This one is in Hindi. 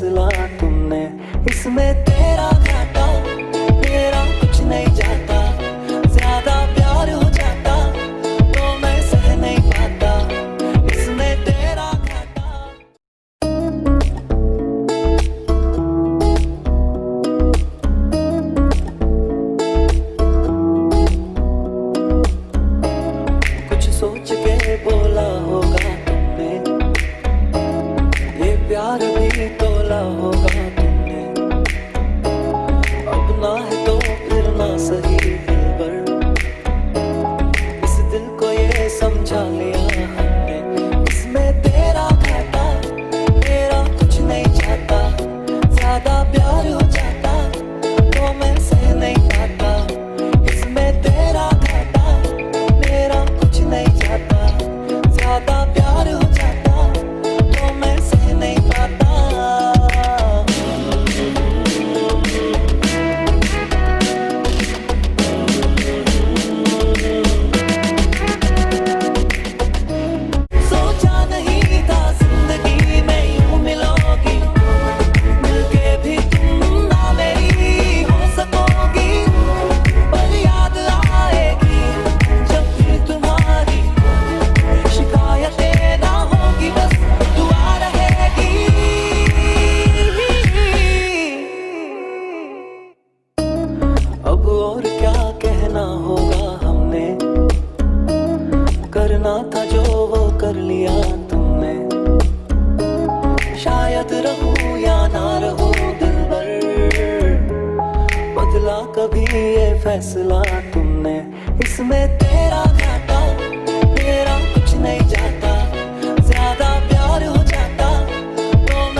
फैसला तुमने, इसमें तेरा घाटा मेरा कुछ नहीं जाता। ज्यादा प्यार हो जाता तो मैं सह नहीं पाता, इसमें तेरा घाटा। कुछ सोच के बोला होगा तुमने, ये प्यार भी तोला होगा तुमने। अब ना है तो फिर ना सही दिलबर, इस दिल को ये समझा लिया हमने, इसमें तेरा घाटा मेरा कुछ नहीं जाता। ज्यादा प्यार हो जाता तो मैं सह नहीं पाता, इसमें तेरा घाटा मेरा कुछ नहीं जाता। ज्यादा प्यार हो जाता तो मैं सह नहीं पाता। सोचा नहीं था जिंदगी में यूं मिलोगी, मिलके भी तुम ना मेरी हो सकोगी। पर याद आएगी जब भी तुम्हारी, शिकायतें ना होगी बस दुआ रहेगी। अब और क्या कहना होगा हमने, करना था जो वो कर लिया तुमने। शायद रहूं या ना रहूं दिलबर, बदला कभी ये फैसला तुमने, इसमें तेरा